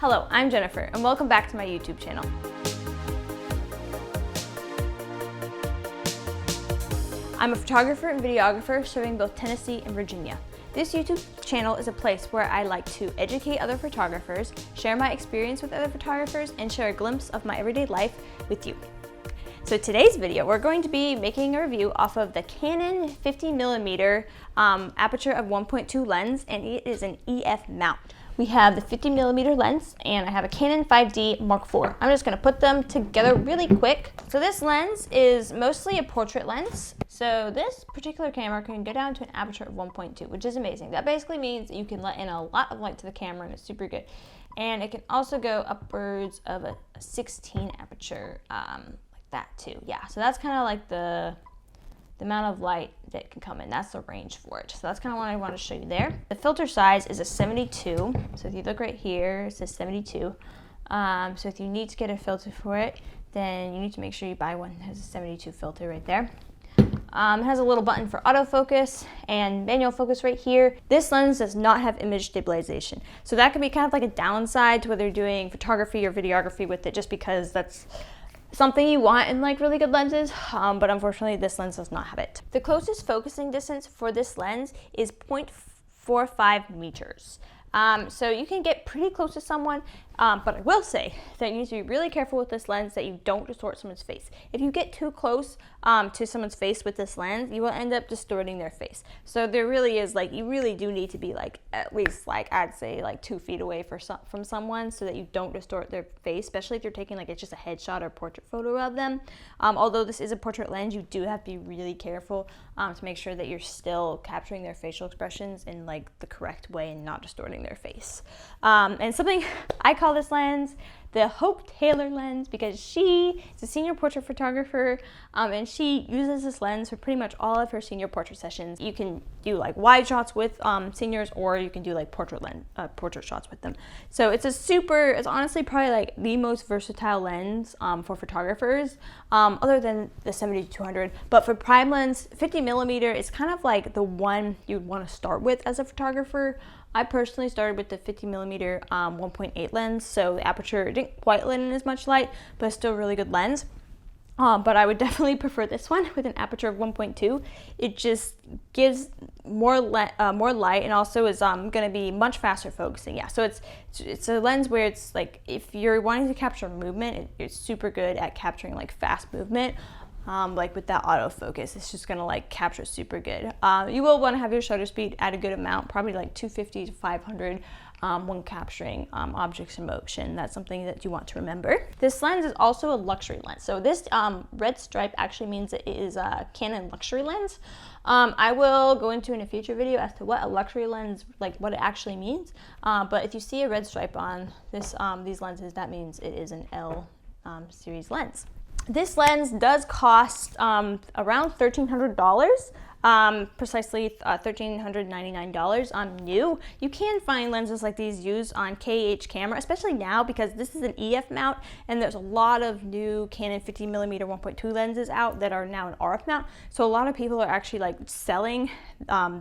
Hello, I'm Jennifer, and welcome back to my YouTube channel. I'm a photographer and videographer serving both Tennessee and Virginia. This YouTube channel is a place where I like to educate other photographers, share my experience with other photographers, and share a glimpse of my everyday life with you. So today's video, we're going to be making a review off of the Canon 50mm aperture of 1.2 lens, and it is an EF mount. We have the 50mm lens, and I have a Canon 5D Mark IV. I'm just gonna put them together really quick. So this lens is mostly a portrait lens. So this particular camera can go down to an aperture of 1.2, which is amazing. That basically means you can let in a lot of light to the camera, and it's super good. And it can also go upwards of a 16 aperture, like that too. Yeah, so that's kind of like the amount of light that can come in. That's the range for it. So that's kind of what I want to show you there. The filter size is a 72. So if you look right here, it says 72. So if you need to get a filter for it, then you need to make sure you buy one that has a 72 filter right there. It has a little button for autofocus and manual focus right here. This lens does not have image stabilization. So that can be kind of like a downside to whether you're doing photography or videography with it, just because that's something you want in like really good lenses, but unfortunately this lens does not have it. The closest focusing distance for this lens is 0.45 meters. So you can get pretty close to someone, but I will say that you need to be really careful with this lens that you don't distort someone's face. If you get too close to someone's face with this lens, you will end up distorting their face. So there really is like, you really do need to be like at least like, I'd say like 2 feet away from someone so that you don't distort their face, especially if you're taking like, it's just a headshot or portrait photo of them. Although this is a portrait lens, you do have to be really careful to make sure that you're still capturing their facial expressions in like the correct way and not distorting their face. And something I call this lens the Hope Taylor lens, because she is a senior portrait photographer, and she uses this lens for pretty much all of her senior portrait sessions. You can do like wide shots with seniors, or you can do like portrait shots with them. So it's it's honestly probably like the most versatile lens for photographers, other than the 70-200. But for prime lens, 50mm is kind of like the one you'd want to start with as a photographer. I personally started with the 50mm 1.8 lens, so the Aperture didn't quite let in as much light, but it's still a really good lens. But I would definitely prefer this one with an aperture of 1.2. It just gives more light, and also is going to be much faster focusing. Yeah, so it's a lens where it's like, if you're wanting to capture movement, it's super good at capturing like fast movement. Like with that autofocus, it's just gonna like capture super good. You will want to have your shutter speed at a good amount, probably like 250 to 500 when capturing objects in motion. That's something that you want to remember. This lens is also a luxury lens. So this red stripe actually means it is a Canon luxury lens. I will go into in a future video as to what a luxury lens, like what it actually means. But if you see a red stripe on this these lenses, that means it is an L series lens. This lens does cost around $1,300, precisely $1,399 new. You can find lenses like these used on KH camera, especially now because this is an EF mount, and there's a lot of new Canon 50mm 1.2 lenses out that are now an RF mount. So a lot of people are actually like selling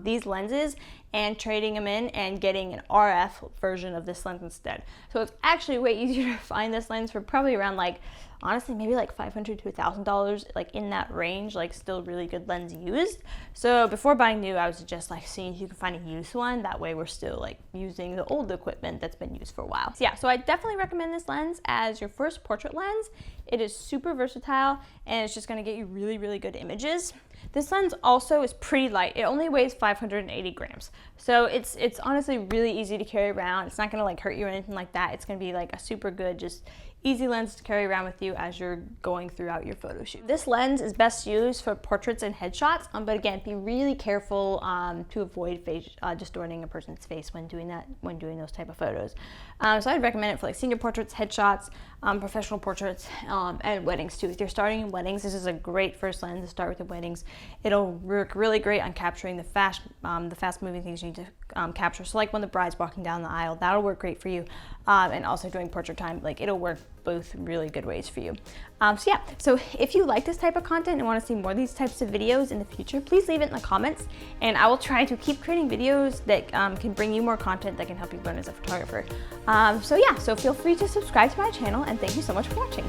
these lenses and trading them in and getting an RF version of this lens instead. So it's actually way easier to find this lens for probably around like, honestly, maybe like $500 to $1,000, like in that range, like still really good lens used. So before buying new, I would suggest like seeing if you can find a used one. That way we're still like using the old equipment that's been used for a while. So yeah, so I definitely recommend this lens as your first portrait lens. It is super versatile, and it's just gonna get you really, really good images. This lens also is pretty light. It only weighs 580 grams. So it's honestly really easy to carry around. It's not gonna like hurt you or anything like that. It's gonna be like a super good, just easy lens to carry around with you as you're going throughout your photo shoot. This lens is best used for portraits and headshots, but again, be really careful to avoid distorting a person's face when doing those type of photos. So I'd recommend it for like senior portraits, headshots, professional portraits, and weddings too. If you're starting in weddings, this is a great first lens to start with the weddings. It'll work really great on capturing the fast moving things you need to capture. So like when the bride's walking down the aisle, that'll work great for you. and also doing portrait time. Like, it'll work both really good ways for you. So if you like this type of content and want to see more of these types of videos in the future, please leave it in the comments, and I will try to keep creating videos that can bring you more content that can help you learn as a photographer. So feel free to subscribe to my channel, and thank you so much for watching.